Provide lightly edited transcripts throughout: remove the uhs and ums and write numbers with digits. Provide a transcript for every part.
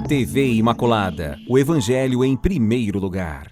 TV Imaculada, o Evangelho em primeiro lugar.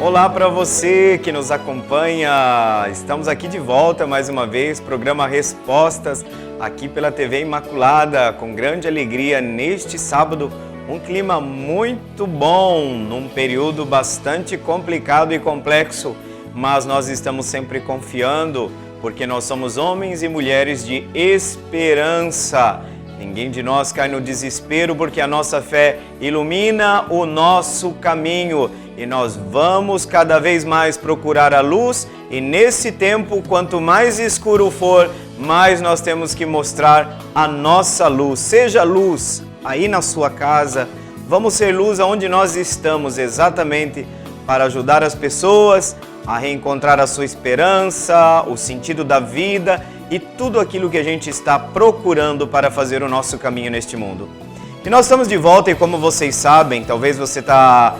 Olá para você que nos acompanha, estamos aqui de volta mais uma vez, programa Respostas, aqui pela TV Imaculada, com grande alegria neste sábado, um clima muito bom, num período bastante complicado e complexo, mas nós estamos sempre confiando, porque nós somos homens e mulheres de esperança. Ninguém de nós cai no desespero, porque a nossa fé ilumina o nosso caminho. E nós vamos cada vez mais procurar a luz, e nesse tempo, quanto mais escuro for, mais nós temos que mostrar a nossa luz. Seja luz aí na sua casa, vamos ser luz aonde nós estamos, exatamente para ajudar as pessoas a reencontrar a sua esperança, o sentido da vida e tudo aquilo que a gente está procurando para fazer o nosso caminho neste mundo. E nós estamos de volta, e como vocês sabem, talvez você está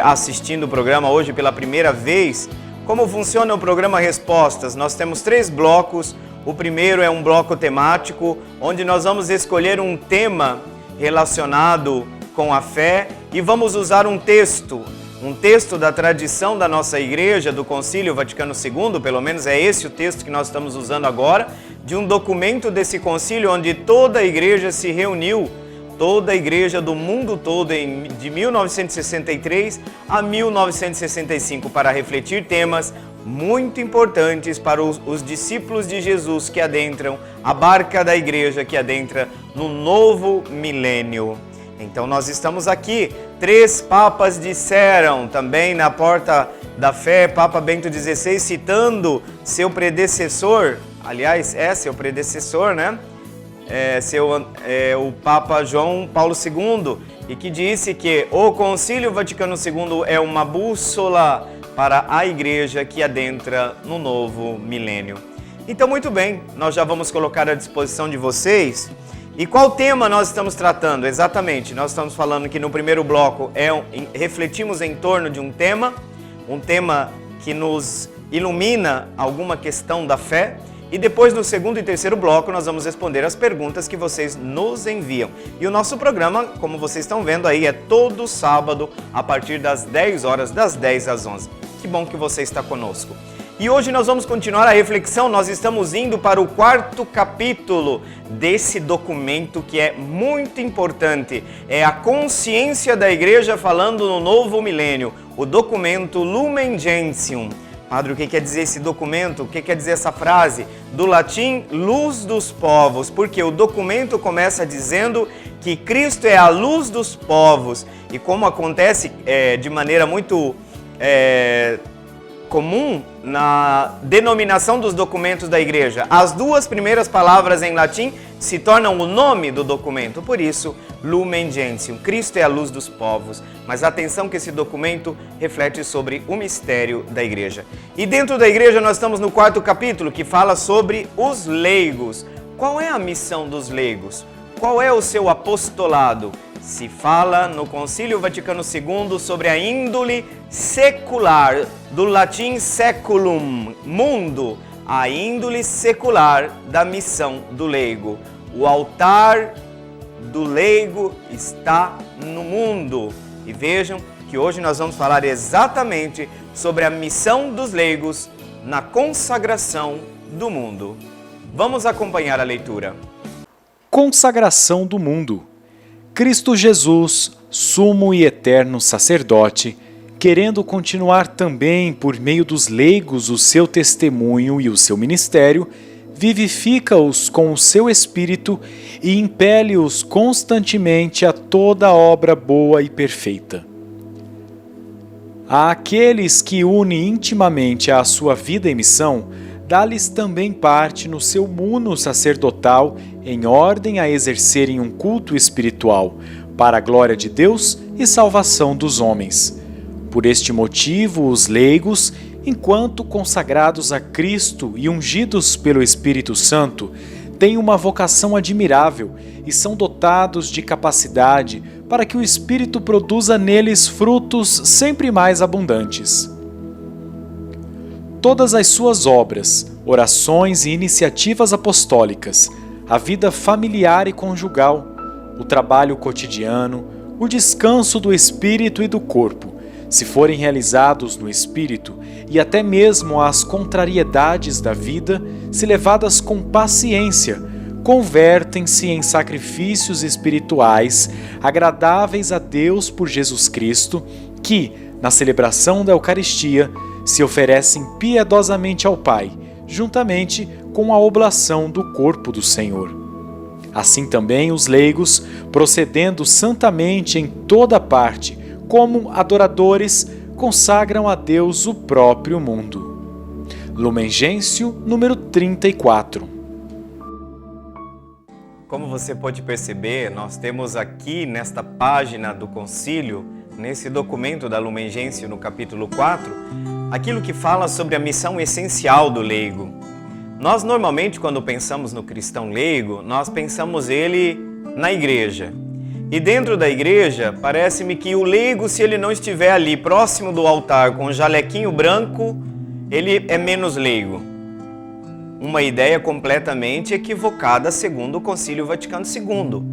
assistindo o programa hoje pela primeira vez. Como funciona o programa Respostas? Nós temos 3 blocos. O primeiro é um bloco temático, onde nós vamos escolher um tema relacionado com a fé e vamos usar um texto da tradição da nossa igreja, do Concílio Vaticano II, pelo menos é esse o texto que nós estamos usando agora, de um documento desse concílio onde toda a igreja se reuniu, toda a igreja do mundo todo, de 1963 a 1965, para refletir temas muito importantes para os discípulos de Jesus que adentram a barca da igreja, que adentra no novo milênio. Então nós estamos aqui, 3 papas disseram, também na Porta da Fé, Papa Bento XVI, citando seu predecessor, aliás, seu predecessor, né? O Papa João Paulo II, e que disse que o Concílio Vaticano II é uma bússola para a igreja que adentra no novo milênio. Então, muito bem, nós já vamos colocar à disposição de vocês. E qual tema nós estamos tratando? Exatamente, nós estamos falando que no primeiro bloco refletimos em torno de um tema que nos ilumina alguma questão da fé. E depois, no segundo e terceiro bloco, nós vamos responder as perguntas que vocês nos enviam. E o nosso programa, como vocês estão vendo aí, é todo sábado, a partir das 10 horas, das 10 às 11. Que bom que você está conosco. E hoje nós vamos continuar a reflexão, nós estamos indo para o 4º capítulo desse documento que é muito importante. É a consciência da igreja falando no novo milênio, o documento Lumen Gentium. Padre, o que quer dizer esse documento? O que quer dizer essa frase? Do latim, luz dos povos, porque o documento começa dizendo que Cristo é a luz dos povos. E como acontece de maneira muito comum na denominação dos documentos da igreja, as 2 primeiras palavras em latim se tornam o nome do documento. Por isso, Lumen Gentium, Cristo é a luz dos povos. Mas atenção que esse documento reflete sobre o mistério da igreja. E dentro da igreja nós estamos no 4º capítulo, que fala sobre os leigos. Qual é a missão dos leigos? Qual é o seu apostolado? Se fala no Concílio Vaticano II sobre a índole secular, do latim seculum, mundo, a índole secular da missão do leigo. O altar do leigo está no mundo. E vejam que hoje nós vamos falar exatamente sobre a missão dos leigos na consagração do mundo. Vamos acompanhar a leitura. Consagração do mundo. Cristo Jesus, sumo e eterno sacerdote, querendo continuar também por meio dos leigos o seu testemunho e o seu ministério, vivifica-os com o seu Espírito e impele-os constantemente a toda obra boa e perfeita. Àqueles que une intimamente à sua vida e missão, dá-lhes também parte no seu muno sacerdotal, em ordem a exercerem um culto espiritual, para a glória de Deus e salvação dos homens. Por este motivo, os leigos, enquanto consagrados a Cristo e ungidos pelo Espírito Santo, têm uma vocação admirável e são dotados de capacidade para que o Espírito produza neles frutos sempre mais abundantes. Todas as suas obras, orações e iniciativas apostólicas, a vida familiar e conjugal, o trabalho cotidiano, o descanso do espírito e do corpo, se forem realizados no espírito, e até mesmo as contrariedades da vida, se levadas com paciência, convertem-se em sacrifícios espirituais agradáveis a Deus por Jesus Cristo, que, na celebração da Eucaristia, se oferecem piedosamente ao Pai, juntamente com a oblação do corpo do Senhor. Assim também os leigos, procedendo santamente em toda parte, como adoradores, consagram a Deus o próprio mundo. Lumen Gentium, número 34. Como você pode perceber, nós temos aqui nesta página do concílio, nesse documento da Lumen Gentium, no capítulo 4, aquilo que fala sobre a missão essencial do leigo. Nós normalmente, quando pensamos no cristão leigo, nós pensamos ele na igreja. E dentro da igreja, parece-me que o leigo, se ele não estiver ali próximo do altar com o jalequinho branco, ele é menos leigo. Uma ideia completamente equivocada segundo o Concílio Vaticano II.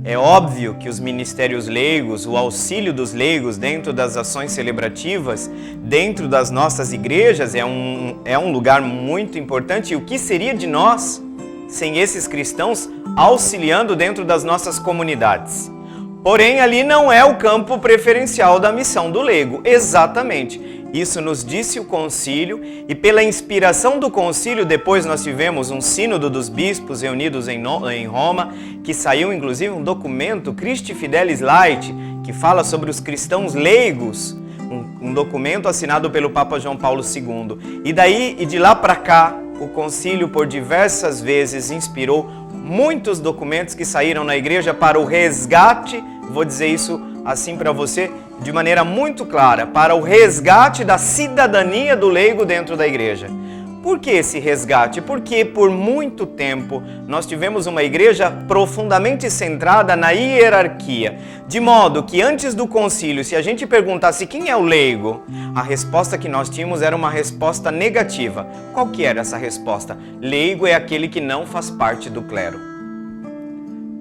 É óbvio que os ministérios leigos, o auxílio dos leigos dentro das ações celebrativas, dentro das nossas igrejas, é um lugar muito importante. E o que seria de nós sem esses cristãos auxiliando dentro das nossas comunidades? Porém, ali não é o campo preferencial da missão do leigo. Exatamente. Isso nos disse o concílio, e pela inspiração do concílio, depois nós tivemos um sínodo dos bispos reunidos em Roma, que saiu inclusive um documento, Christi Fidelis Laity, que fala sobre os cristãos leigos, um documento assinado pelo Papa João Paulo II. E de lá para cá, o concílio por diversas vezes inspirou muitos documentos que saíram na igreja para o resgate, vou dizer isso assim para você, de maneira muito clara, para o resgate da cidadania do leigo dentro da igreja. Por que esse resgate? Porque por muito tempo nós tivemos uma igreja profundamente centrada na hierarquia, de modo que antes do concílio, se a gente perguntasse quem é o leigo, a resposta que nós tínhamos era uma resposta negativa. Qual que era essa resposta? Leigo é aquele que não faz parte do clero.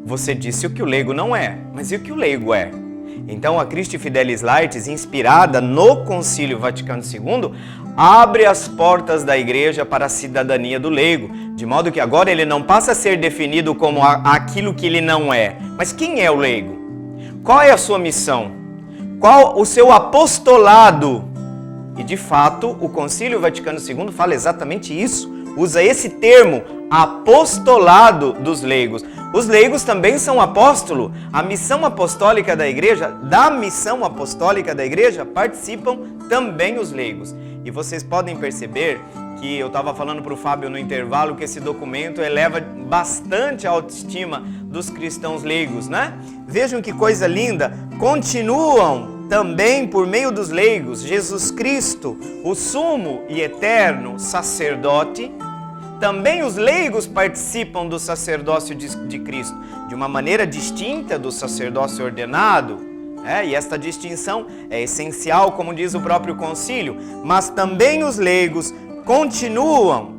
Você disse o que o leigo não é, mas e o que o leigo é? Então a Christi Fidelis Laetis, inspirada no Concílio Vaticano II, abre as portas da igreja para a cidadania do leigo, de modo que agora ele não passa a ser definido como aquilo que ele não é. Mas quem é o leigo? Qual é a sua missão? Qual o seu apostolado? E de fato, o Concílio Vaticano II fala exatamente isso, usa esse termo, apostolado dos leigos. Os leigos também são apóstolo. A missão apostólica da igreja, da missão apostólica da igreja, participam também os leigos. E vocês podem perceber que eu estava falando para o Fábio no intervalo que esse documento eleva bastante a autoestima dos cristãos leigos, né? Vejam que coisa linda, continuam também por meio dos leigos, Jesus Cristo, o sumo e eterno sacerdote. Também os leigos participam do sacerdócio de Cristo, de uma maneira distinta do sacerdócio ordenado, e esta distinção é essencial, como diz o próprio concílio, mas também os leigos continuam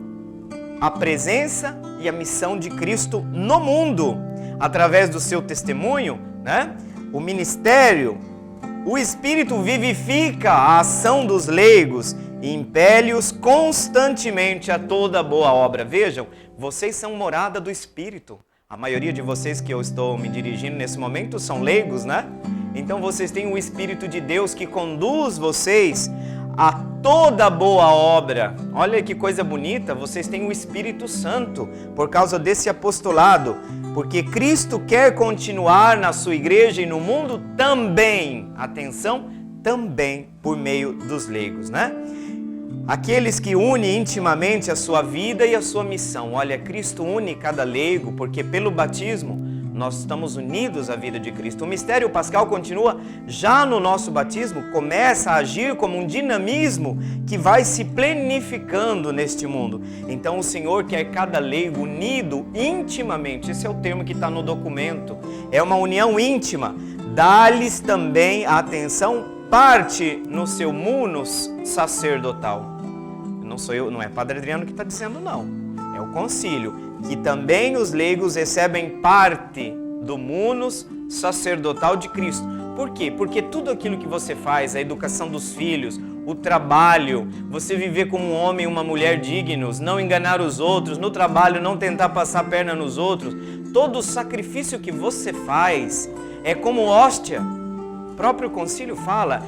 a presença e a missão de Cristo no mundo, através do seu testemunho, o ministério, o Espírito vivifica a ação dos leigos e impele-os constantemente a toda boa obra. Vejam, vocês são morada do Espírito. A maioria de vocês que eu estou me dirigindo nesse momento são leigos, né? Então vocês têm o Espírito de Deus que conduz vocês a toda boa obra. Olha que coisa bonita, vocês têm o Espírito Santo por causa desse apostolado, porque Cristo quer continuar na sua igreja e no mundo também, atenção, também por meio dos leigos, né? Aqueles que unem intimamente a sua vida e a sua missão. Olha, Cristo une cada leigo, porque pelo batismo nós estamos unidos à vida de Cristo. O mistério pascal continua já no nosso batismo, começa a agir como um dinamismo que vai se plenificando neste mundo. Então o Senhor quer cada leigo unido intimamente, esse é o termo que está no documento, é uma união íntima. Dá-lhes também a atenção, parte no seu munus sacerdotal. Não sou eu, não é Padre Adriano que está dizendo, não. É o concílio, que também os leigos recebem parte do munus sacerdotal de Cristo. Por quê? Porque tudo aquilo que você faz, a educação dos filhos, o trabalho, você viver como um homem e uma mulher dignos, não enganar os outros, no trabalho não tentar passar a perna nos outros, todo o sacrifício que você faz é como hóstia. O próprio concílio fala,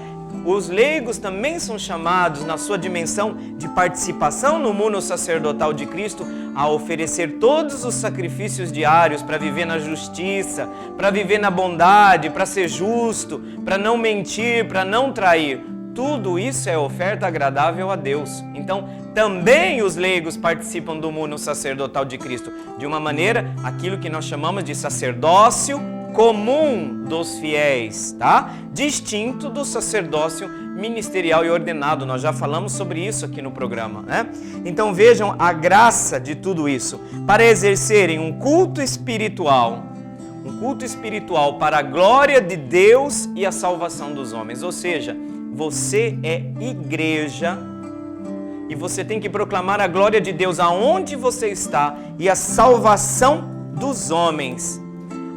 os leigos também são chamados, na sua dimensão de participação no munus sacerdotal de Cristo, a oferecer todos os sacrifícios diários para viver na justiça, para viver na bondade, para ser justo, para não mentir, para não trair. Tudo isso é oferta agradável a Deus. Então, também os leigos participam do munus sacerdotal de Cristo. De uma maneira, aquilo que nós chamamos de sacerdócio comum dos fiéis, tá? Distinto do sacerdócio ministerial e ordenado. Nós já falamos sobre isso aqui no programa, né? Então vejam a graça de tudo isso. Para exercerem um culto espiritual para a glória de Deus e a salvação dos homens. Ou seja, você é igreja e você tem que proclamar a glória de Deus aonde você está e a salvação dos homens.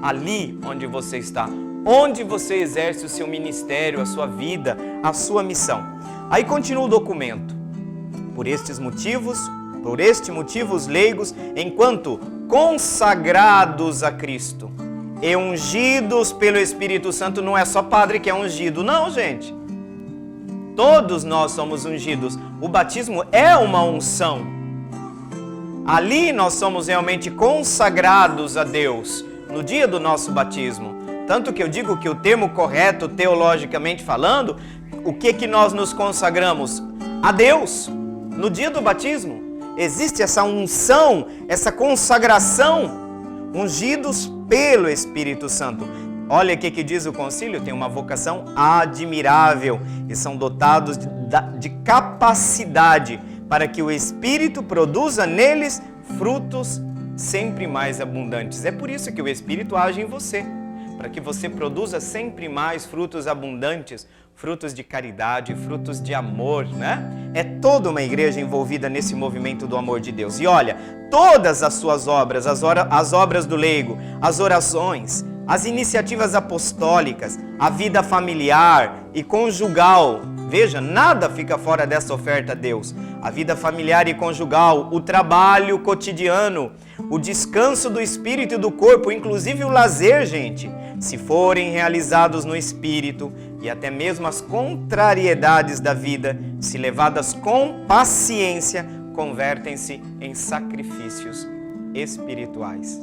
Ali onde você está, onde você exerce o seu ministério, a sua vida, a sua missão. Aí continua o documento. Por este motivo, os leigos, enquanto consagrados a Cristo e ungidos pelo Espírito Santo, não é só padre que é ungido, não, gente. Todos nós somos ungidos. O batismo é uma unção. Ali nós somos realmente consagrados a Deus. No dia do nosso batismo. Tanto que eu digo que o termo correto, teologicamente falando, o que nós nos consagramos? A Deus. No dia do batismo, existe essa unção, essa consagração, ungidos pelo Espírito Santo. Olha o que diz o concílio, tem uma vocação admirável e são dotados de capacidade para que o Espírito produza neles frutos sempre mais abundantes. É por isso que o Espírito age em você, para que você produza sempre mais frutos abundantes, frutos de caridade, frutos de amor, né? É toda uma igreja envolvida nesse movimento do amor de Deus. E olha, todas as suas obras, as obras do leigo, as orações, as iniciativas apostólicas, a vida familiar e conjugal, veja, nada fica fora dessa oferta a Deus. A vida familiar e conjugal, o trabalho cotidiano, o descanso do espírito e do corpo, inclusive o lazer, gente, se forem realizados no espírito, e até mesmo as contrariedades da vida, se levadas com paciência, convertem-se em sacrifícios espirituais.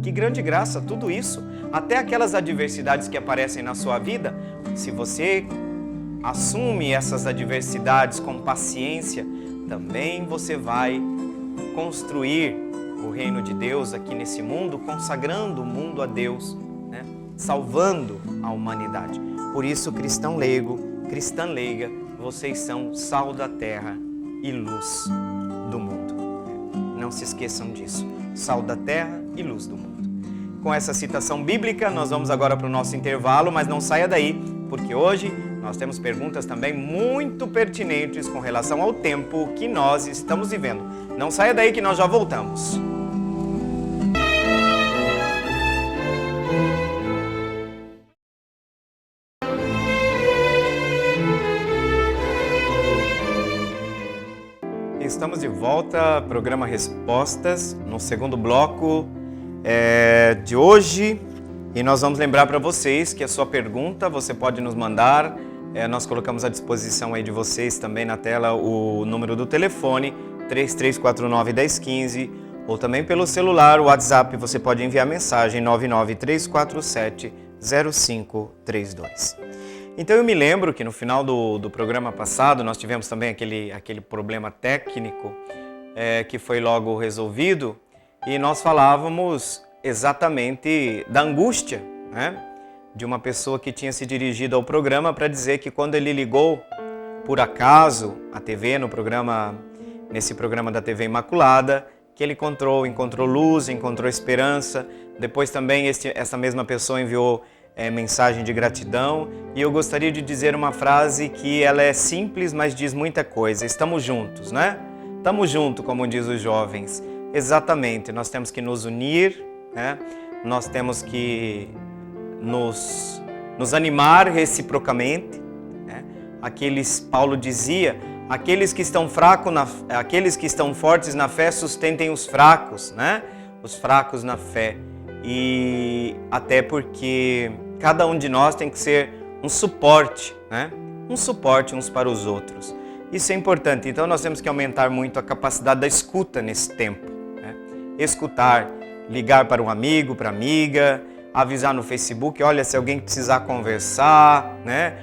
Que grande graça tudo isso, até aquelas adversidades que aparecem na sua vida, se você assume essas adversidades com paciência, também você vai construir o reino de Deus aqui nesse mundo, consagrando o mundo a Deus, né? Salvando a humanidade. Por isso, cristão leigo, cristã leiga, vocês são sal da terra e luz do mundo. Não se esqueçam disso, sal da terra e luz do mundo. Com essa citação bíblica, nós vamos agora para o nosso intervalo, mas não saia daí, porque hoje nós temos perguntas também muito pertinentes com relação ao tempo que nós estamos vivendo. Não saia daí que nós já voltamos. Estamos de volta, programa Respostas, no segundo bloco de hoje. E nós vamos lembrar para vocês que a sua pergunta você pode nos mandar. Nós colocamos à disposição aí de vocês também na tela o número do telefone 3349-1015 ou também pelo celular, o WhatsApp, você pode enviar mensagem 99347-0532. Então eu me lembro que no final do programa passado nós tivemos também aquele problema técnico que foi logo resolvido e nós falávamos exatamente da angústia, né, de uma pessoa que tinha se dirigido ao programa para dizer que quando ele ligou por acaso a TV nesse programa da TV Imaculada, que ele encontrou luz, encontrou esperança. Depois também essa mesma pessoa enviou mensagem de gratidão. E eu gostaria de dizer uma frase que ela é simples, mas diz muita coisa. Estamos juntos, né? Estamos juntos, como diz os jovens. Exatamente, nós temos que nos unir, né? Nós temos que nos animar reciprocamente, né? Paulo dizia, aqueles que estão fortes na fé sustentem os fracos, né? Os fracos na fé. E até porque cada um de nós tem que ser um suporte, né? Um suporte uns para os outros. Isso é importante. Então nós temos que aumentar muito a capacidade da escuta nesse tempo, né? Escutar, ligar para um amigo, para amiga, avisar no Facebook, olha, se alguém precisar conversar, né?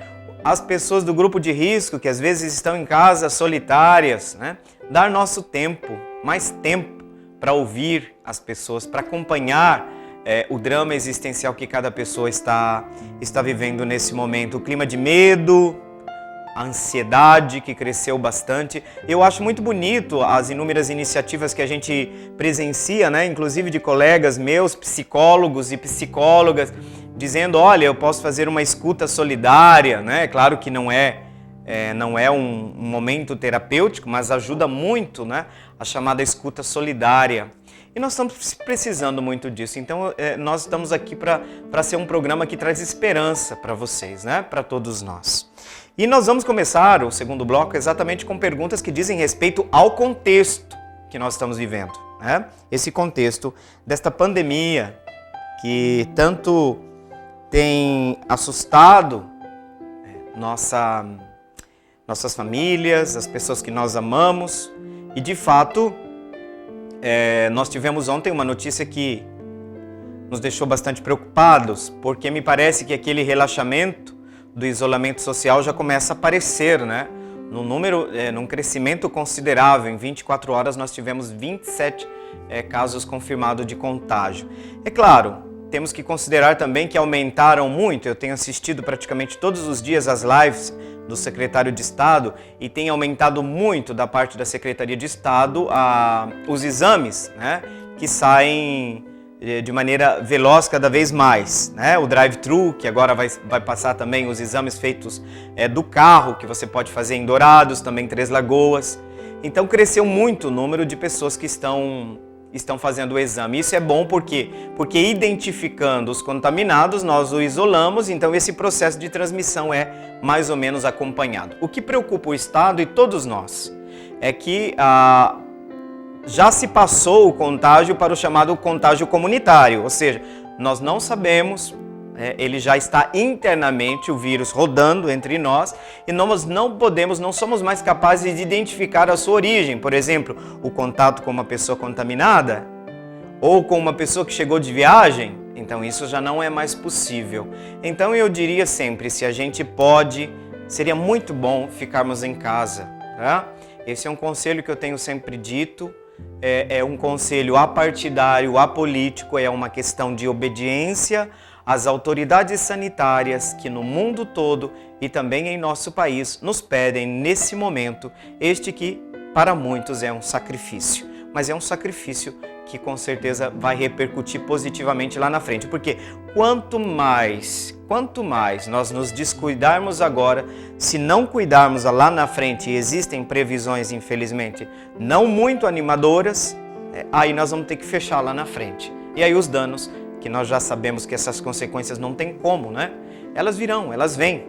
As pessoas do grupo de risco que às vezes estão em casa solitárias, né? Dar nosso tempo, mais tempo para ouvir as pessoas, para acompanhar o drama existencial que cada pessoa está vivendo nesse momento. O clima de medo, a ansiedade que cresceu bastante. Eu acho muito bonito as inúmeras iniciativas que a gente presencia, né? Inclusive de colegas meus, psicólogos e psicólogas, dizendo, olha, eu posso fazer uma escuta solidária, né? Claro que não é um momento terapêutico, mas ajuda muito, né? A chamada escuta solidária. E nós estamos precisando muito disso. Então, nós estamos aqui para ser um programa que traz esperança para vocês, né? Para todos nós. E nós vamos começar o segundo bloco exatamente com perguntas que dizem respeito ao contexto que nós estamos vivendo, né? Esse contexto desta pandemia que tanto tem assustado nossas famílias, as pessoas que nós amamos. E de fato, nós tivemos ontem uma notícia que nos deixou bastante preocupados, porque me parece que aquele relaxamento do isolamento social já começa a aparecer, né? Num crescimento considerável. Em 24 horas nós tivemos 27 casos confirmados de contágio. É claro, temos que considerar também que aumentaram muito. Eu tenho assistido praticamente todos os dias as lives do secretário de Estado e tem aumentado muito da parte da Secretaria de Estado os exames, né, que saem de maneira veloz cada vez mais, né? O drive-thru, que agora vai passar também os exames feitos do carro, que você pode fazer em Dourados, também em Três Lagoas. Então cresceu muito o número de pessoas que estão fazendo o exame. Isso é bom porque identificando os contaminados, nós o isolamos, então esse processo de transmissão é mais ou menos acompanhado. O que preocupa o Estado e todos nós é que já se passou o contágio para o chamado contágio comunitário, ou seja, nós não sabemos, ele já está internamente, o vírus rodando entre nós, e nós não somos mais capazes de identificar a sua origem. Por exemplo, o contato com uma pessoa contaminada ou com uma pessoa que chegou de viagem, então isso já não é mais possível. Então eu diria sempre, se a gente pode, seria muito bom ficarmos em casa, tá? Esse é um conselho que eu tenho sempre dito. É um conselho apartidário, apolítico, é uma questão de obediência às autoridades sanitárias que no mundo todo e também em nosso país nos pedem nesse momento, este que para muitos é um sacrifício, mas é um sacrifício que com certeza vai repercutir positivamente lá na frente, porque quanto mais nós nos descuidarmos agora, se não cuidarmos lá na frente, e existem previsões, infelizmente, não muito animadoras, aí nós vamos ter que fechar lá na frente. E aí os danos, que nós já sabemos que essas consequências não tem como, né? Elas virão, elas vêm.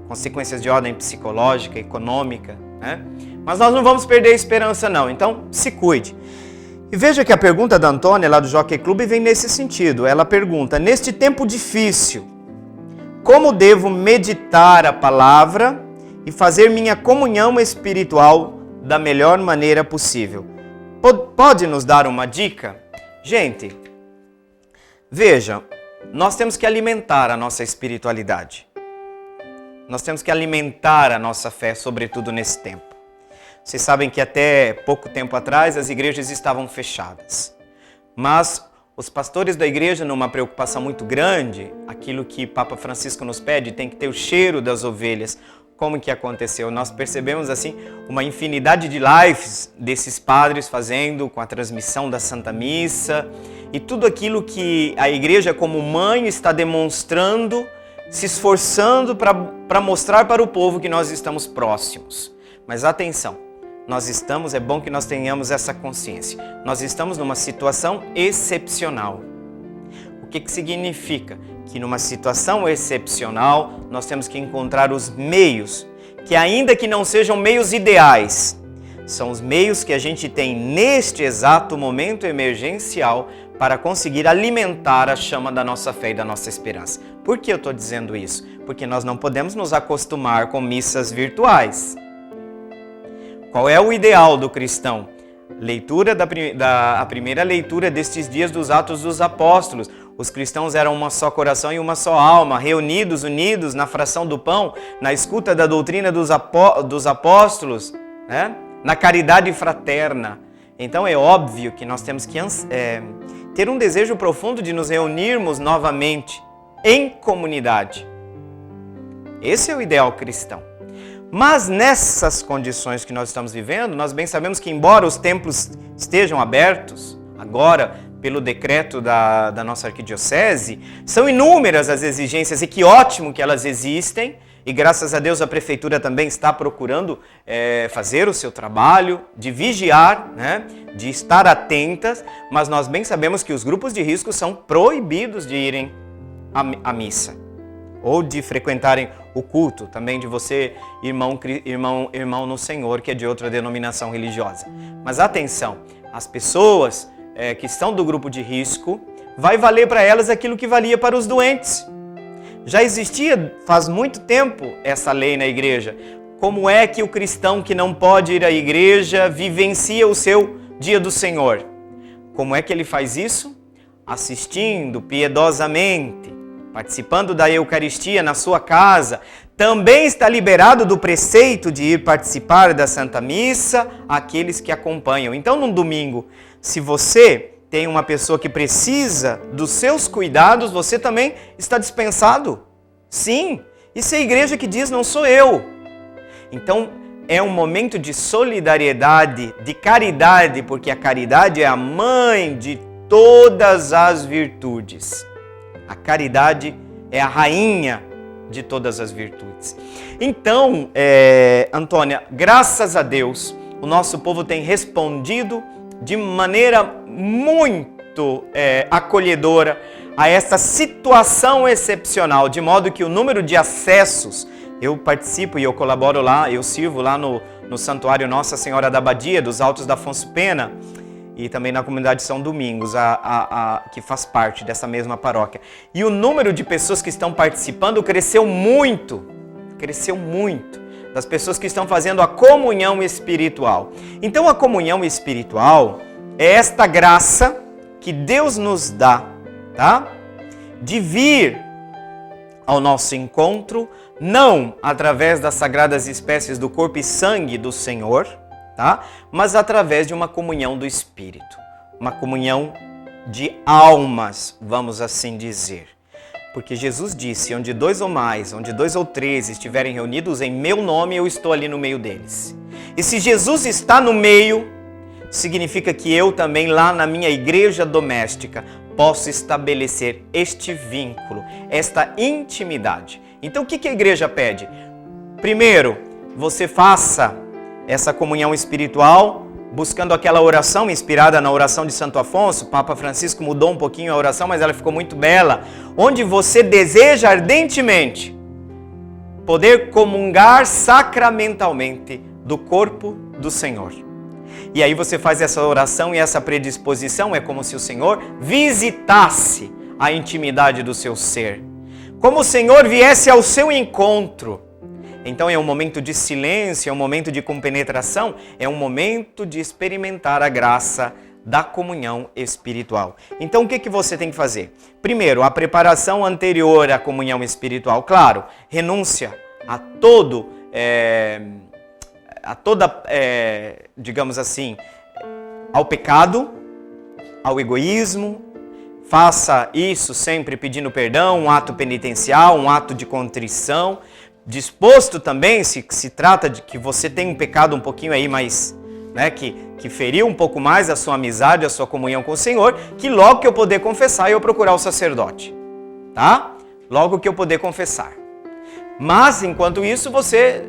Consequências de ordem psicológica, econômica, né? Mas nós não vamos perder a esperança não, então se cuide. E veja que a pergunta da Antônia, lá do Jockey Club, vem nesse sentido. Ela pergunta, neste tempo difícil, como devo meditar a palavra e fazer minha comunhão espiritual da melhor maneira possível? Pode nos dar uma dica? Gente, veja, nós temos que alimentar a nossa espiritualidade. Nós temos que alimentar a nossa fé, sobretudo nesse tempo. Vocês sabem que até pouco tempo atrás as igrejas estavam fechadas. Mas os pastores da igreja, numa preocupação muito grande, aquilo que Papa Francisco nos pede, tem que ter o cheiro das ovelhas. Como que aconteceu? Nós percebemos assim uma infinidade de lives desses padres fazendo com a transmissão da Santa Missa e tudo aquilo que a igreja como mãe está demonstrando, se esforçando para mostrar para o povo que nós estamos próximos. Mas atenção, é bom que nós tenhamos essa consciência. Nós estamos numa situação excepcional. O que significa? Que numa situação excepcional, nós temos que encontrar os meios, que ainda que não sejam meios ideais, são os meios que a gente tem neste exato momento emergencial para conseguir alimentar a chama da nossa fé e da nossa esperança. Por que eu estou dizendo isso? Porque nós não podemos nos acostumar com missas virtuais. Qual é o ideal do cristão? A primeira leitura destes dias dos Atos dos Apóstolos. Os cristãos eram uma só coração e uma só alma, reunidos, unidos na fração do pão, na escuta da doutrina dos apóstolos, né? Na caridade fraterna. Então é óbvio que nós temos que ter um desejo profundo de nos reunirmos novamente em comunidade. Esse é o ideal cristão. Mas nessas condições que nós estamos vivendo, nós bem sabemos que embora os templos estejam abertos, agora pelo decreto da nossa arquidiocese, são inúmeras as exigências e que ótimo que elas existem e graças a Deus a prefeitura também está procurando fazer o seu trabalho de vigiar, né, de estar atentas, mas nós bem sabemos que os grupos de risco são proibidos de irem à missa ou de frequentarem o culto, também de você, irmão no Senhor, que é de outra denominação religiosa. Mas atenção, as pessoas que estão do grupo de risco, vai valer para elas aquilo que valia para os doentes. Já existia faz muito tempo essa lei na igreja. Como é que o cristão que não pode ir à igreja vivencia o seu dia do Senhor? Como é que ele faz isso? Assistindo piedosamente, participando da Eucaristia na sua casa, também está liberado do preceito de ir participar da Santa Missa aqueles que acompanham. Então, num domingo, se você tem uma pessoa que precisa dos seus cuidados, você também está dispensado. Sim, isso é a igreja que diz, não sou eu. Então, é um momento de solidariedade, de caridade, porque a caridade é a mãe de todas as virtudes. A caridade é a rainha de todas as virtudes. Então, Antônia, graças a Deus, o nosso povo tem respondido de maneira muito acolhedora a essa situação excepcional, de modo que o número de acessos, eu participo e eu colaboro lá, eu sirvo lá no Santuário Nossa Senhora da Abadia, dos Altos da Afonso Pena, e também na comunidade São Domingos, que faz parte dessa mesma paróquia. E o número de pessoas que estão participando cresceu muito, das pessoas que estão fazendo a comunhão espiritual. Então a comunhão espiritual é esta graça que Deus nos dá, tá? De vir ao nosso encontro, não através das sagradas espécies do corpo e sangue do Senhor, tá? Mas através de uma comunhão do Espírito, uma comunhão de almas, vamos assim dizer. Porque Jesus disse, onde 2 ou mais, onde 2 ou 3 estiverem reunidos em meu nome, eu estou ali no meio deles. E se Jesus está no meio, significa que eu também lá na minha igreja doméstica posso estabelecer este vínculo, esta intimidade. Então o que a igreja pede? Primeiro, você faça essa comunhão espiritual, buscando aquela oração inspirada na oração de Santo Afonso. O Papa Francisco mudou um pouquinho a oração, mas ela ficou muito bela. Onde você deseja ardentemente poder comungar sacramentalmente do corpo do Senhor. E aí você faz essa oração e essa predisposição, é como se o Senhor visitasse a intimidade do seu ser. Como o Senhor viesse ao seu encontro. Então é um momento de silêncio, é um momento de compenetração, é um momento de experimentar a graça da comunhão espiritual. Então o que você tem que fazer? Primeiro, a preparação anterior à comunhão espiritual. Claro, renúncia digamos assim, ao pecado, ao egoísmo. Faça isso sempre pedindo perdão, um ato penitencial, um ato de contrição, disposto também, se trata de que você tem um pecado um pouquinho aí mais, né, que feriu um pouco mais a sua amizade, a sua comunhão com o Senhor, que logo que eu poder confessar, eu procurar o sacerdote, tá? Logo que eu poder confessar. Mas, enquanto isso, você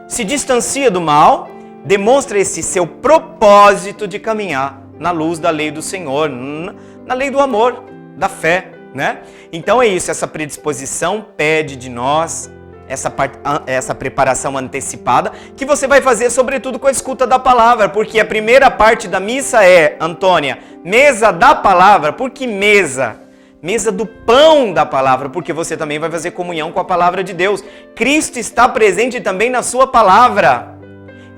se distancia do mal, demonstra esse seu propósito de caminhar na luz da lei do Senhor, na lei do amor, da fé, né? Então é isso, essa predisposição pede de nós essa preparação antecipada, que você vai fazer sobretudo com a escuta da palavra, porque a primeira parte da missa é, Antônia, mesa da palavra. Por que mesa? Mesa do pão da palavra, porque você também vai fazer comunhão com a palavra de Deus. Cristo está presente também na sua palavra.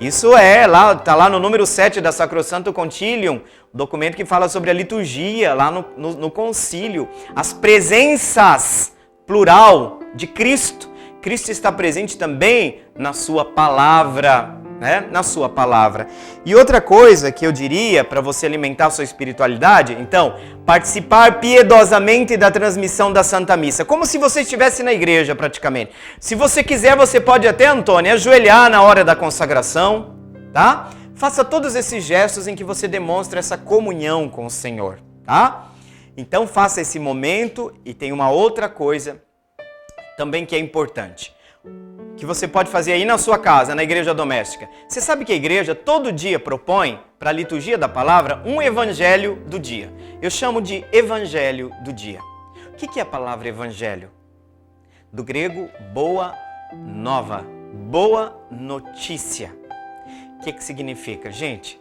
Isso está lá no número 7 da Sacrosanto Concilium, documento que fala sobre a liturgia, lá no concílio. As presenças, plural, de Cristo. Cristo está presente também na sua palavra, né? Na sua palavra. E outra coisa que eu diria para você alimentar a sua espiritualidade, então, participar piedosamente da transmissão da Santa Missa, como se você estivesse na igreja praticamente. Se você quiser, você pode até, Antônia, ajoelhar na hora da consagração, tá? Faça todos esses gestos em que você demonstra essa comunhão com o Senhor, tá? Então faça esse momento. E tem uma outra coisa também que é importante, que você pode fazer aí na sua casa, na igreja doméstica. Você sabe que a igreja todo dia propõe para a liturgia da palavra um evangelho do dia. Eu chamo de evangelho do dia. O que é a palavra evangelho? Do grego, boa nova, boa notícia. O que significa? Gente,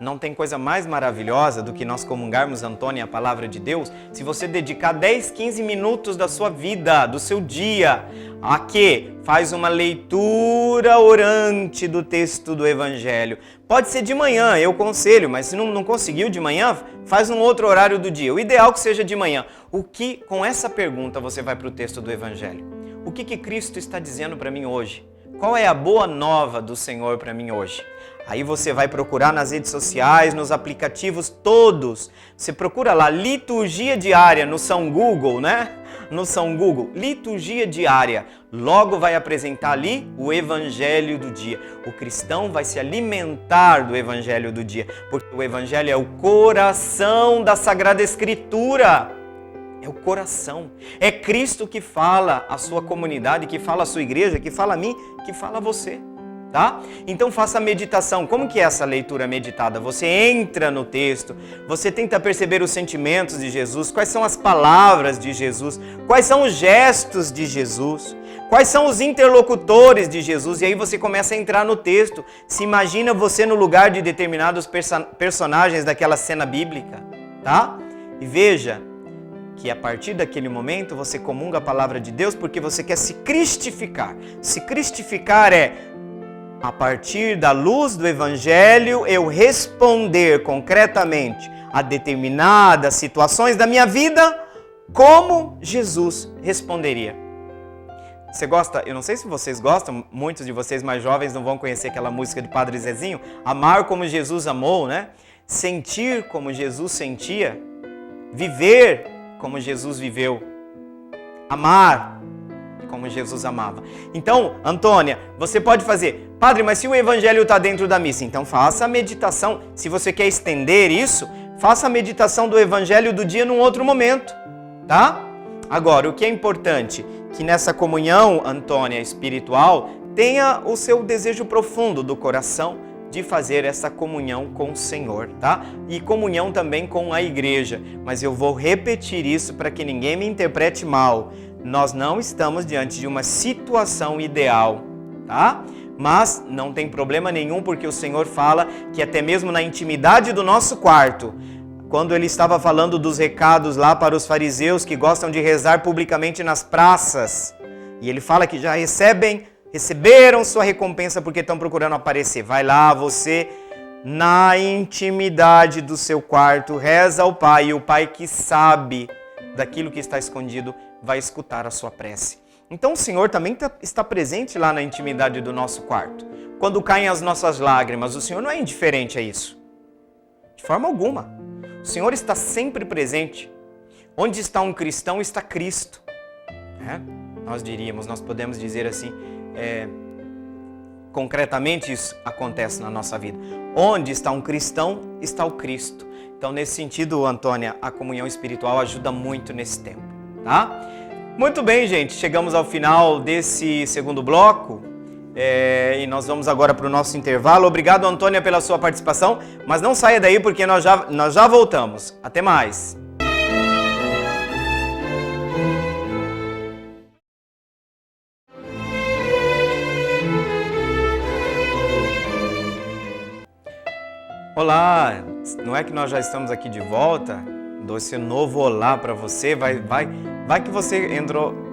não tem coisa mais maravilhosa do que nós comungarmos, Antônia, a palavra de Deus, se você dedicar 10, 15 minutos da sua vida, do seu dia, a quê? Faz uma leitura orante do texto do Evangelho. Pode ser de manhã, eu aconselho, mas se não conseguiu de manhã, faz um outro horário do dia. O ideal que seja de manhã. Com essa pergunta você vai para o texto do Evangelho. O que Cristo está dizendo para mim hoje? Qual é a boa nova do Senhor para mim hoje? Aí você vai procurar nas redes sociais, nos aplicativos todos. Você procura lá, liturgia diária, no São Google, né? No São Google, liturgia diária. Logo vai apresentar ali o Evangelho do dia. O cristão vai se alimentar do Evangelho do dia, porque o Evangelho é o coração da Sagrada Escritura. É o coração. É Cristo que fala à sua comunidade, que fala à sua igreja, que fala a mim, que fala a você. Tá? Então faça a meditação. Como que é essa leitura meditada? Você entra no texto, você tenta perceber os sentimentos de Jesus, quais são as palavras de Jesus, quais são os gestos de Jesus, quais são os interlocutores de Jesus, e aí você começa a entrar no texto. Se imagina você no lugar de determinados personagens daquela cena bíblica, tá? E veja que a partir daquele momento você comunga a palavra de Deus porque você quer se cristificar. Se cristificar é, a partir da luz do Evangelho, eu responder concretamente a determinadas situações da minha vida como Jesus responderia. Você gosta? Eu não sei se vocês gostam, muitos de vocês mais jovens não vão conhecer aquela música de Padre Zezinho, amar como Jesus amou, né? Sentir como Jesus sentia, viver como Jesus viveu, amar como Jesus amava. Então, Antônia, você pode fazer, Padre, mas se o Evangelho está dentro da missa, então faça a meditação. Se você quer estender isso, faça a meditação do Evangelho do dia num outro momento, tá? Agora, o que é importante? Que nessa comunhão, Antônia, espiritual, tenha o seu desejo profundo do coração de fazer essa comunhão com o Senhor, tá? E comunhão também com a igreja. Mas eu vou repetir isso para que ninguém me interprete mal. Nós não estamos diante de uma situação ideal, tá? Mas não tem problema nenhum, porque o Senhor fala que até mesmo na intimidade do nosso quarto, quando ele estava falando dos recados lá para os fariseus que gostam de rezar publicamente nas praças, e ele fala que já receberam sua recompensa porque estão procurando aparecer. Vai lá, você, na intimidade do seu quarto, reza ao Pai, e o Pai que sabe daquilo que está escondido vai escutar a sua prece. Então o Senhor também está presente lá na intimidade do nosso quarto. Quando caem as nossas lágrimas, o Senhor não é indiferente a isso. De forma alguma. O Senhor está sempre presente. Onde está um cristão, está Cristo. Nós podemos dizer assim, concretamente isso acontece na nossa vida. Onde está um cristão, está o Cristo. Então, nesse sentido, Antônia, a comunhão espiritual ajuda muito nesse tempo, tá? Muito bem, gente, chegamos ao final desse segundo bloco e nós vamos agora para o nosso intervalo. Obrigado, Antônia, pela sua participação, mas não saia daí porque nós já voltamos. Até mais! Olá, não é que nós já estamos aqui de volta? Dou esse novo olá para você, vai que você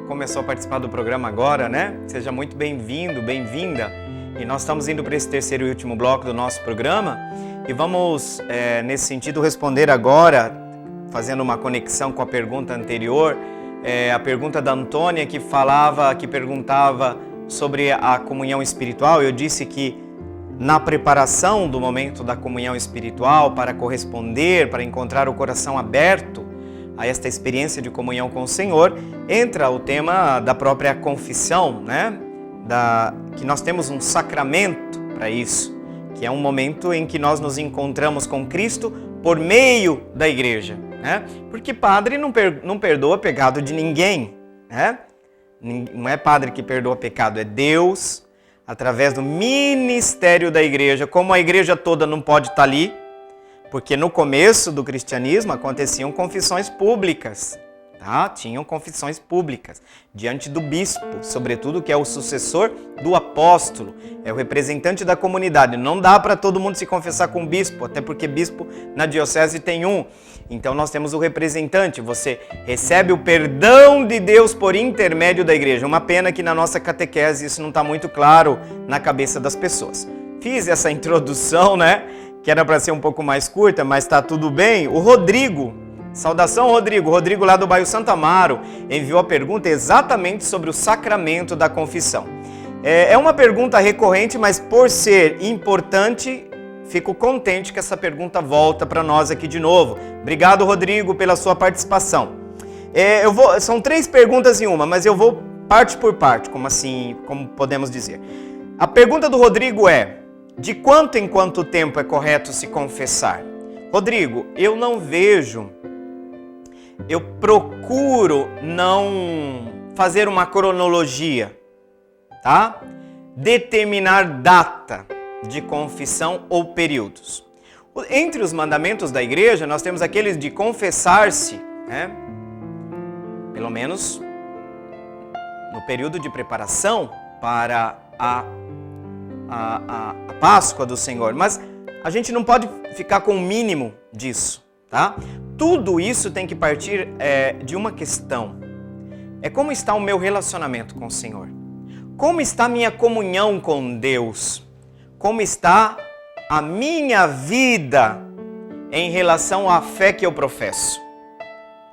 começou a participar do programa agora, né? Seja muito bem-vindo, bem-vinda. E nós estamos indo para esse terceiro e último bloco do nosso programa e vamos, nesse sentido, responder agora, fazendo uma conexão com a pergunta anterior, a pergunta da Antônia que perguntava sobre a comunhão espiritual. Eu disse que na preparação do momento da comunhão espiritual, para corresponder, para encontrar o coração aberto a esta experiência de comunhão com o Senhor, entra o tema da própria confissão, né? Que nós temos um sacramento para isso, que é um momento em que nós nos encontramos com Cristo por meio da igreja, né? Porque padre não perdoa pecado de ninguém, né? Não é padre que perdoa pecado, é Deus, através do ministério da igreja. Como a igreja toda não pode estar ali, porque no começo do cristianismo aconteciam confissões públicas, tá? Tinham confissões públicas diante do bispo, sobretudo, que é o sucessor do apóstolo, é o representante da comunidade. Não dá para todo mundo se confessar com o bispo, até porque bispo na diocese tem um. Então nós temos o representante, você recebe o perdão de Deus por intermédio da igreja. Uma pena que na nossa catequese isso não está muito claro na cabeça das pessoas. Fiz essa introdução, né? Que era para ser um pouco mais curta, mas está tudo bem. O Rodrigo, saudação Rodrigo. Rodrigo lá do bairro Santo Amaro enviou a pergunta exatamente sobre o sacramento da confissão. É uma pergunta recorrente, mas por ser importante, fico contente que essa pergunta volta para nós aqui de novo. Obrigado, Rodrigo, pela sua participação. São 3 perguntas em uma, mas eu vou parte por parte, como podemos dizer. A pergunta do Rodrigo é: de quanto em quanto tempo é correto se confessar? Rodrigo, eu procuro não fazer uma cronologia, tá? Determinar data de confissão ou períodos. Entre os mandamentos da igreja, nós temos aqueles de confessar-se, né? Pelo menos no período de preparação para a Páscoa do Senhor. Mas a gente não pode ficar com o mínimo disso, tá? Tudo isso tem que partir de uma questão. É como está o meu relacionamento com o Senhor? Como está a minha comunhão com Deus? Como está a minha vida em relação à fé que eu professo?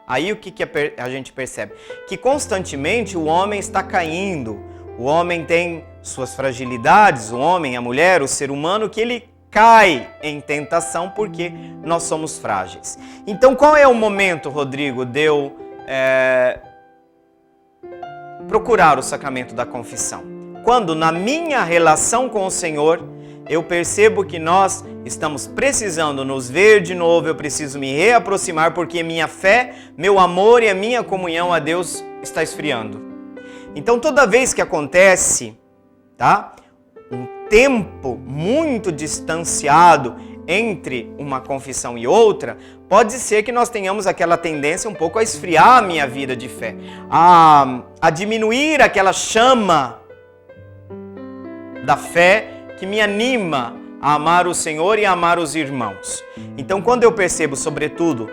Aí o que a gente percebe? Que constantemente o homem está caindo. O homem tem suas fragilidades, o homem, a mulher, o ser humano, que ele cai em tentação porque nós somos frágeis. Então qual é o momento, Rodrigo, de eu procurar o sacramento da confissão? Quando na minha relação com o Senhor eu percebo que nós estamos precisando nos ver de novo, eu preciso me reaproximar porque minha fé, meu amor e a minha comunhão a Deus está esfriando. Então toda vez que acontece, tá, um tempo muito distanciado entre uma confissão e outra, pode ser que nós tenhamos aquela tendência um pouco a esfriar a minha vida de fé, a diminuir aquela chama da fé que me anima a amar o Senhor e a amar os irmãos. Então, quando eu percebo, sobretudo,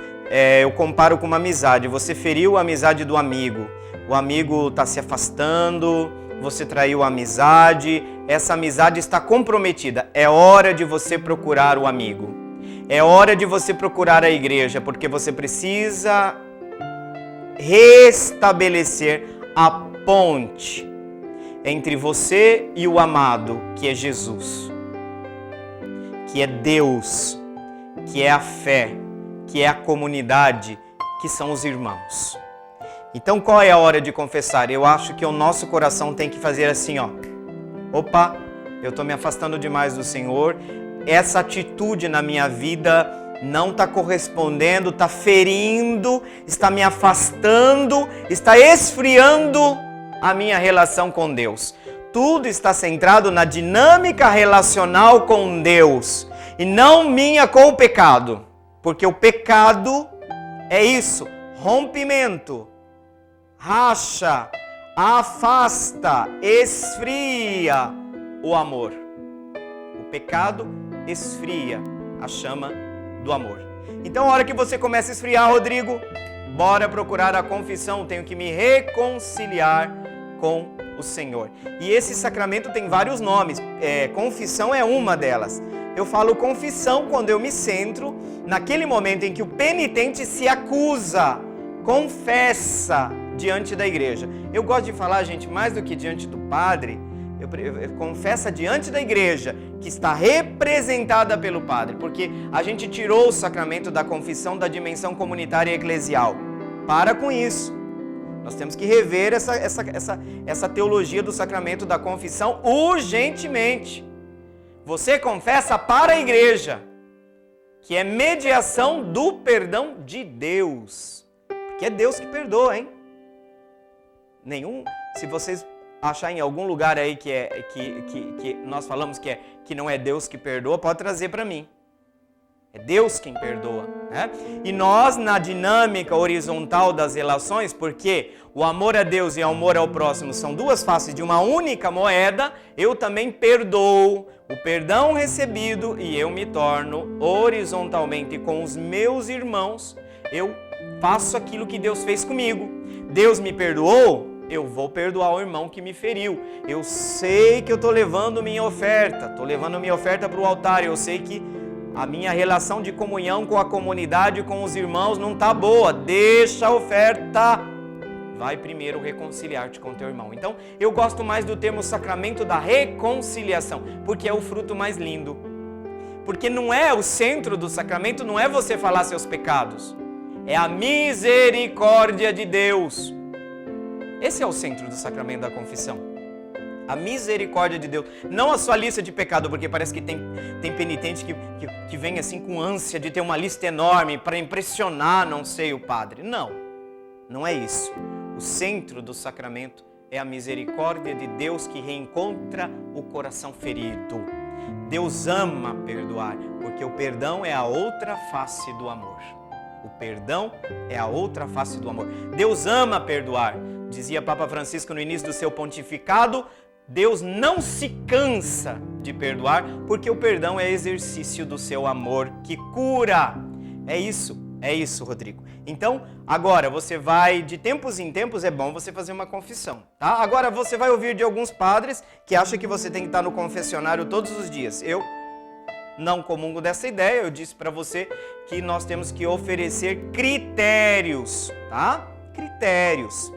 eu comparo com uma amizade. Você feriu a amizade do amigo, o amigo está se afastando, você traiu a amizade, essa amizade está comprometida. É hora de você procurar o amigo. É hora de você procurar a igreja, porque você precisa restabelecer a ponte entre você e o amado, que é Jesus, que é Deus, que é a fé, que é a comunidade, que são os irmãos. Então qual é a hora de confessar? Eu acho que o nosso coração tem que fazer assim, ó. Opa, eu estou me afastando demais do Senhor, essa atitude na minha vida não está correspondendo, está ferindo, está me afastando, está esfriando a minha relação com Deus. Tudo está centrado na dinâmica relacional com Deus e não minha com o pecado. Porque o pecado é isso, rompimento, racha, afasta, esfria o amor. O pecado esfria a chama do amor. Então, a hora que você começa a esfriar, Rodrigo, bora procurar a confissão, tenho que me reconciliar com o Senhor. E esse sacramento tem vários nomes, confissão é uma delas. Eu falo confissão quando eu me centro naquele momento em que o penitente se acusa, confessa diante da igreja. Eu gosto de falar, gente, mais do que diante do padre, eu confessa diante da igreja, que está representada pelo padre, porque a gente tirou o sacramento da confissão da dimensão comunitária e eclesial. Para com isso. Nós temos que rever essa teologia do sacramento da confissão urgentemente. Você confessa para a igreja, que é mediação do perdão de Deus. Porque é Deus que perdoa, hein? Se vocês achar em algum lugar aí que nós falamos que não é Deus que perdoa, pode trazer para mim. É Deus quem perdoa, né? E nós, na dinâmica horizontal das relações, porque o amor a Deus e o amor ao próximo são duas faces de uma única moeda, eu também perdoo o perdão recebido e eu me torno horizontalmente com os meus irmãos, eu faço aquilo que Deus fez comigo. Deus me perdoou, eu vou perdoar o irmão que me feriu. Eu sei que eu estou levando minha oferta para o altar, eu sei que a minha relação de comunhão com a comunidade, com os irmãos não está boa. Deixa a oferta. Vai primeiro reconciliar-te com teu irmão. Então, eu gosto mais do termo sacramento da reconciliação, porque é o fruto mais lindo. Porque não é o centro do sacramento, não é você falar seus pecados. É a misericórdia de Deus. Esse é o centro do sacramento da confissão. A misericórdia de Deus, não a sua lista de pecado, porque parece que tem penitente que vem assim com ânsia de ter uma lista enorme para impressionar, não sei, o padre. Não é isso. O centro do sacramento é a misericórdia de Deus que reencontra o coração ferido. Deus ama perdoar, porque o perdão é a outra face do amor. O perdão é a outra face do amor. Deus ama perdoar. Dizia Papa Francisco no início do seu pontificado, Deus não se cansa de perdoar, porque o perdão é exercício do seu amor que cura. É isso, Rodrigo. Então, agora você vai, de tempos em tempos, é bom você fazer uma confissão, tá? Agora você vai ouvir de alguns padres que acham que você tem que estar no confessionário todos os dias. Eu não comungo dessa ideia, eu disse para você que nós temos que oferecer critérios, tá? Critérios.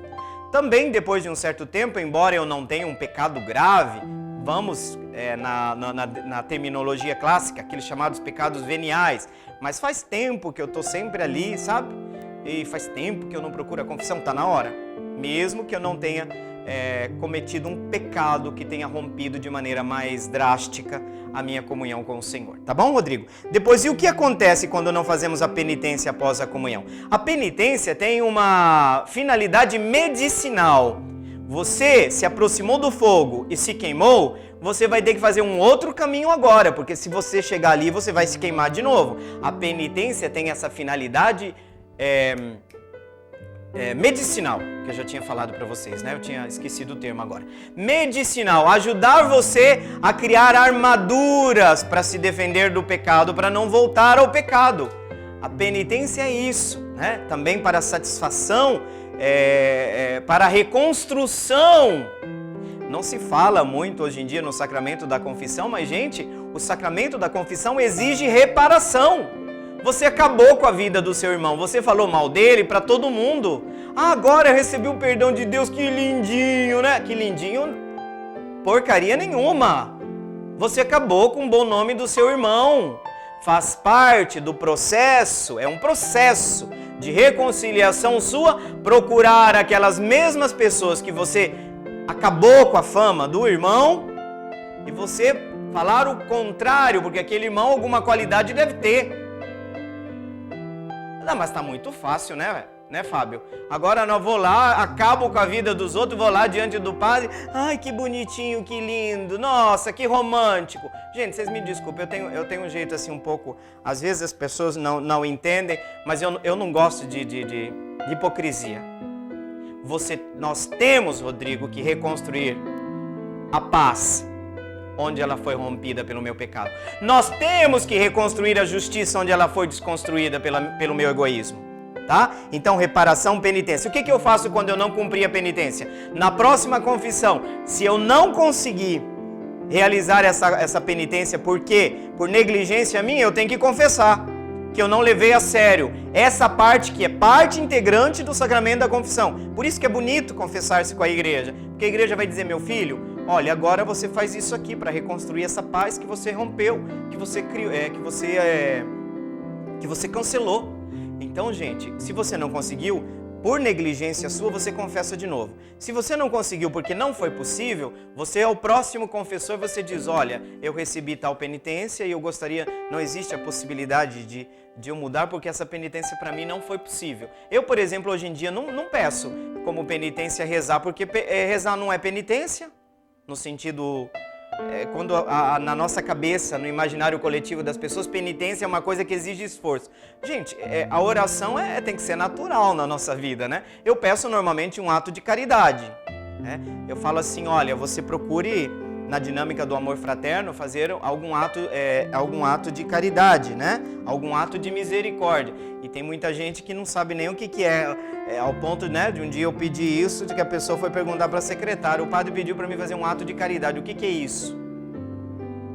Também, depois de um certo tempo, embora eu não tenha um pecado grave, vamos na terminologia clássica, aqueles chamados pecados veniais, mas faz tempo que eu estou sempre ali, sabe? E faz tempo que eu não procuro a confissão, está na hora. Mesmo que eu não tenha cometido um pecado que tenha rompido de maneira mais drástica a minha comunhão com o Senhor. Tá bom, Rodrigo? Depois, e o que acontece quando não fazemos a penitência após a comunhão? A penitência tem uma finalidade medicinal. Você se aproximou do fogo e se queimou, você vai ter que fazer um outro caminho agora, porque se você chegar ali, você vai se queimar de novo. A penitência tem essa finalidade medicinal, que eu já tinha falado para vocês, né? Eu tinha esquecido o termo agora. Medicinal, ajudar você a criar armaduras para se defender do pecado, para não voltar ao pecado. A penitência é isso, né? Também para a satisfação, para a reconstrução. Não se fala muito hoje em dia no sacramento da confissão, mas, gente, o sacramento da confissão exige reparação. Você acabou com a vida do seu irmão, você falou mal dele para todo mundo. Ah, agora eu recebi o perdão de Deus, que lindinho, né? Que lindinho, porcaria nenhuma. Você acabou com o bom nome do seu irmão. Faz parte do processo, é um processo de reconciliação sua, procurar aquelas mesmas pessoas que você acabou com a fama do irmão e você falar o contrário, porque aquele irmão alguma qualidade deve ter. Não, mas tá muito fácil, né, Fábio? Agora eu vou lá, acabo com a vida dos outros, vou lá diante do padre. Ai, que bonitinho, que lindo. Nossa, que romântico. Gente, vocês me desculpem, eu tenho um jeito assim um pouco... Às vezes as pessoas não entendem, mas eu não gosto de hipocrisia. Nós temos, Rodrigo, que reconstruir a paz onde ela foi rompida pelo meu pecado. Nós temos que reconstruir a justiça onde ela foi desconstruída pelo meu egoísmo. Tá? Então, reparação, penitência. O que eu faço quando eu não cumpri a penitência? Na próxima confissão, se eu não conseguir realizar essa penitência, por quê? Por negligência minha, eu tenho que confessar que eu não levei a sério essa parte que é parte integrante do sacramento da confissão. Por isso que é bonito confessar-se com a igreja, porque a igreja vai dizer, meu filho, olha, agora você faz isso aqui para reconstruir essa paz que você rompeu, que você criou, que você cancelou. Então, gente, se você não conseguiu, por negligência sua, você confessa de novo. Se você não conseguiu porque não foi possível, você é o próximo confessor, você diz, olha, eu recebi tal penitência e eu gostaria, não existe a possibilidade de eu mudar porque essa penitência para mim não foi possível. Eu, por exemplo, hoje em dia não peço como penitência rezar, porque rezar não é penitência, no sentido... quando na nossa cabeça, no imaginário coletivo das pessoas, penitência é uma coisa que exige esforço. Gente, a oração tem que ser natural na nossa vida, né? Eu peço normalmente um ato de caridade, né? Eu falo assim, olha, você procure, na dinâmica do amor fraterno, fazer algum ato de caridade, né? Algum ato de misericórdia. E tem muita gente que não sabe nem o que é, ao ponto, né, de um dia eu pedi isso, de que a pessoa foi perguntar para a secretária, o padre pediu para mim fazer um ato de caridade, o que é isso?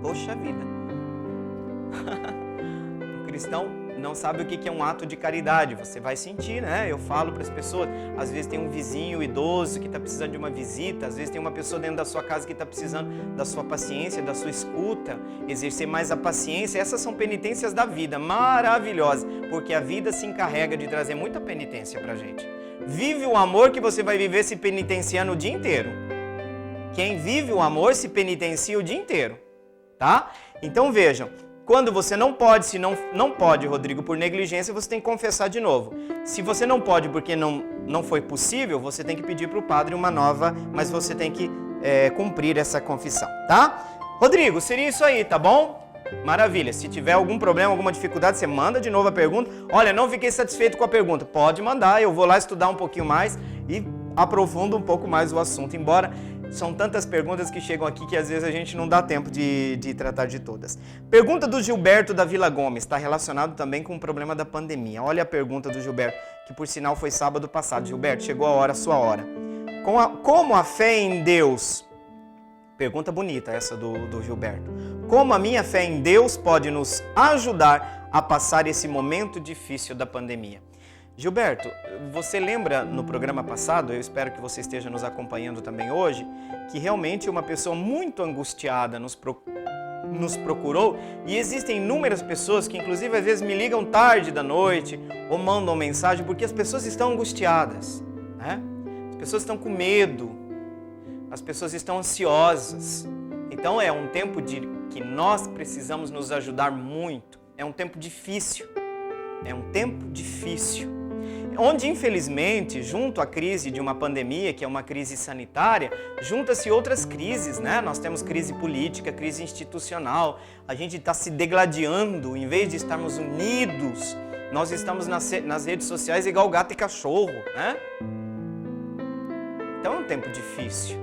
Poxa vida! O cristão não sabe o que é um ato de caridade, você vai sentir, né? Eu falo para as pessoas, às vezes tem um vizinho idoso que está precisando de uma visita, às vezes tem uma pessoa dentro da sua casa que está precisando da sua paciência, da sua escuta, exercer mais a paciência. Essas são penitências da vida, maravilhosas, porque a vida se encarrega de trazer muita penitência para a gente. Vive o amor que você vai viver se penitenciando o dia inteiro. Quem vive o amor se penitencia o dia inteiro, tá? Então vejam, quando você não pode, se não pode, Rodrigo, por negligência, você tem que confessar de novo. Se você não pode porque não foi possível, você tem que pedir para o padre uma nova, mas você tem que cumprir essa confissão, tá? Rodrigo, seria isso aí, tá bom? Maravilha. Se tiver algum problema, alguma dificuldade, você manda de novo a pergunta. Olha, não fiquei satisfeito com a pergunta. Pode mandar, eu vou lá estudar um pouquinho mais e aprofundo um pouco mais o assunto, embora... São tantas perguntas que chegam aqui que às vezes a gente não dá tempo de tratar de todas. Pergunta do Gilberto da Vila Gomes, está relacionado também com o problema da pandemia. Olha a pergunta do Gilberto, que por sinal foi sábado passado. Gilberto, chegou a hora, a sua hora. Como a fé em Deus... Pergunta bonita essa do Gilberto. Como a minha fé em Deus pode nos ajudar a passar esse momento difícil da pandemia? Gilberto, você lembra no programa passado, eu espero que você esteja nos acompanhando também hoje, que realmente uma pessoa muito angustiada nos procurou e existem inúmeras pessoas que inclusive às vezes me ligam tarde da noite ou mandam mensagem porque as pessoas estão angustiadas, né? As pessoas estão com medo, as pessoas estão ansiosas. Então é um tempo que nós precisamos nos ajudar muito, é um tempo difícil, onde, infelizmente, junto à crise de uma pandemia, que é uma crise sanitária, junta-se outras crises, né? Nós temos crise política, crise institucional, a gente está se degladiando, em vez de estarmos unidos, nós estamos nas redes sociais igual gato e cachorro, né? Então é um tempo difícil,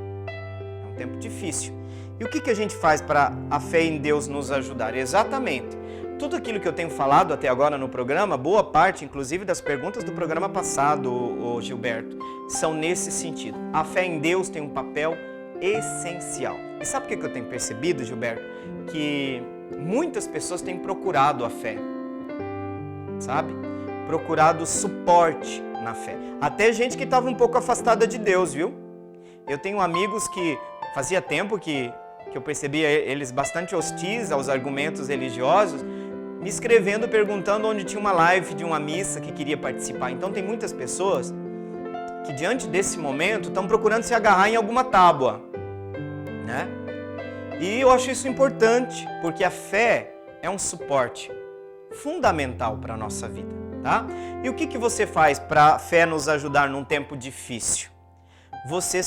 E o que a gente faz para a fé em Deus nos ajudar? Exatamente. Tudo aquilo que eu tenho falado até agora no programa, boa parte, inclusive, das perguntas do programa passado, Gilberto, são nesse sentido. A fé em Deus tem um papel essencial. E sabe o que eu tenho percebido, Gilberto? Que muitas pessoas têm procurado a fé. sabe? Procurado suporte na fé. Até gente que estava um pouco afastada de Deus, viu? Eu tenho amigos que fazia tempo que eu percebia eles bastante hostis aos argumentos religiosos, me escrevendo, perguntando onde tinha uma live de uma missa que queria participar. Então tem muitas pessoas que diante desse momento estão procurando se agarrar em alguma tábua, né? E eu acho isso importante, porque a fé é um suporte fundamental para a nossa vida, tá? E o que você faz para a fé nos ajudar num tempo difícil? Você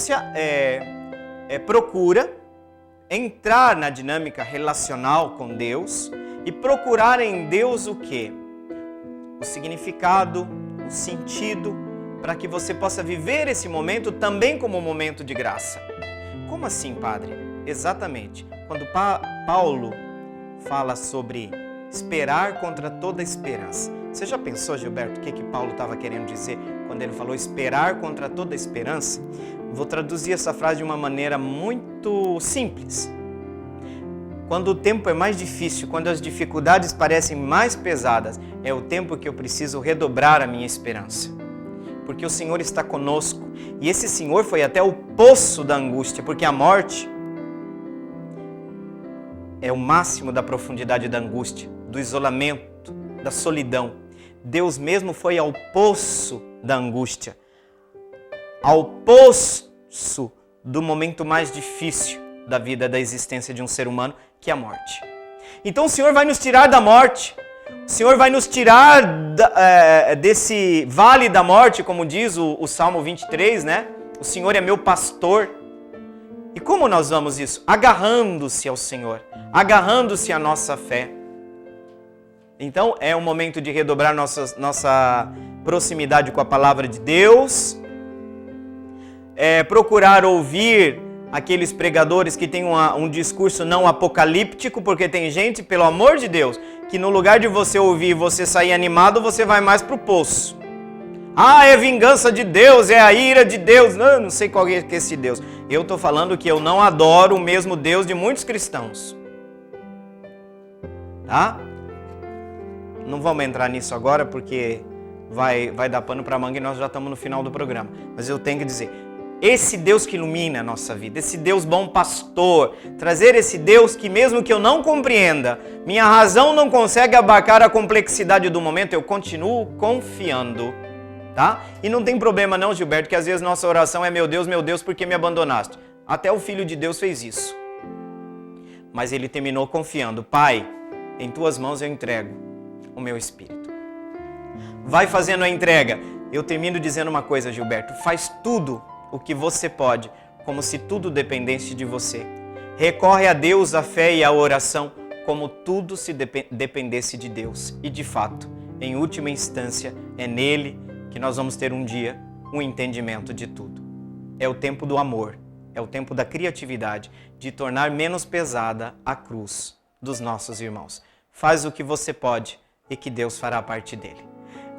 procura entrar na dinâmica relacional com Deus e procurar em Deus o quê? O significado, o sentido, para que você possa viver esse momento também como um momento de graça. Como assim, padre? Exatamente. Quando Paulo fala sobre esperar contra toda esperança. Você já pensou, Gilberto, o que Paulo estava querendo dizer quando ele falou esperar contra toda esperança? Vou traduzir essa frase de uma maneira muito simples. Quando o tempo é mais difícil, quando as dificuldades parecem mais pesadas, é o tempo que eu preciso redobrar a minha esperança. Porque o Senhor está conosco. E esse Senhor foi até o poço da angústia, porque a morte é o máximo da profundidade da angústia, do isolamento, da solidão. Deus mesmo foi ao poço da angústia, ao poço do momento mais difícil da vida, da existência de um ser humano, que é a morte. Então o Senhor vai nos tirar da morte, o Senhor vai nos tirar desse vale da morte, como diz o Salmo 23, né? O Senhor é meu pastor. E como nós vamos isso? Agarrando-se ao Senhor, agarrando-se à nossa fé. Então é um momento de redobrar nossa proximidade com a palavra de Deus, procurar ouvir aqueles pregadores que têm um discurso não apocalíptico, porque tem gente, pelo amor de Deus, que no lugar de você ouvir e você sair animado, você vai mais pro poço. Ah, é vingança de Deus, é a ira de Deus. Não sei qual é esse Deus. Eu estou falando que eu não adoro o mesmo Deus de muitos cristãos. Tá? Não vamos entrar nisso agora, porque vai dar pano para manga e nós já estamos no final do programa. Mas eu tenho que dizer, esse Deus que ilumina a nossa vida, esse Deus bom pastor, trazer esse Deus que mesmo que eu não compreenda, minha razão não consegue abarcar a complexidade do momento, eu continuo confiando, tá? E não tem problema não, Gilberto, que às vezes nossa oração é meu Deus, por que me abandonaste? Até o Filho de Deus fez isso. Mas ele terminou confiando, Pai, em tuas mãos eu entrego o meu espírito. Vai fazendo a entrega. Eu termino dizendo uma coisa, Gilberto, faz tudo o que você pode, como se tudo dependesse de você. Recorre a Deus, a fé e a oração, como tudo se dependesse de Deus. E de fato, em última instância, é nele que nós vamos ter um dia um entendimento de tudo. É o tempo do amor, é o tempo da criatividade, de tornar menos pesada a cruz dos nossos irmãos. Faz o que você pode e que Deus fará parte dele.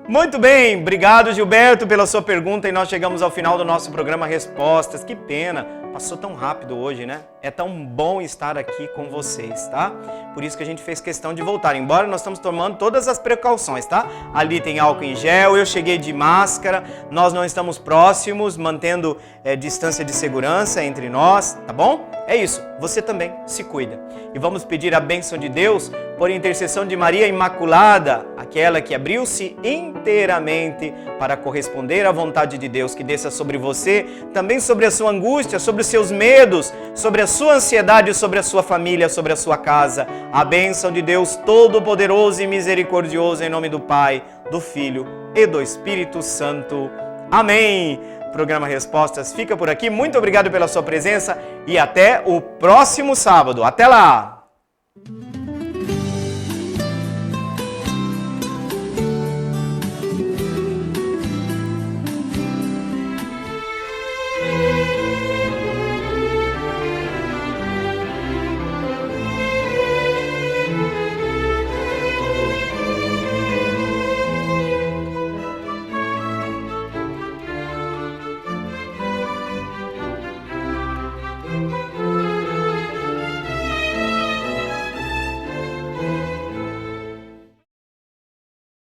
Muito bem, obrigado Gilberto pela sua pergunta e nós chegamos ao final do nosso programa Respostas. Que pena, passou tão rápido hoje, né? É tão bom estar aqui com vocês, tá? Por isso que a gente fez questão de voltar, embora nós estamos tomando todas as precauções, tá? Ali tem álcool em gel, eu cheguei de máscara, nós não estamos próximos, mantendo distância de segurança entre nós, tá bom? É isso, você também se cuida. E vamos pedir a bênção de Deus por intercessão de Maria Imaculada, aquela que abriu-se inteiramente para corresponder à vontade de Deus, que desça sobre você, também sobre a sua angústia, sobre os seus medos, sobre a sua ansiedade, sobre a sua família, sobre a sua casa. A bênção de Deus Todo-Poderoso e Misericordioso, em nome do Pai, do Filho e do Espírito Santo. Amém! O programa Respostas fica por aqui. Muito obrigado pela sua presença e até o próximo sábado. Até lá!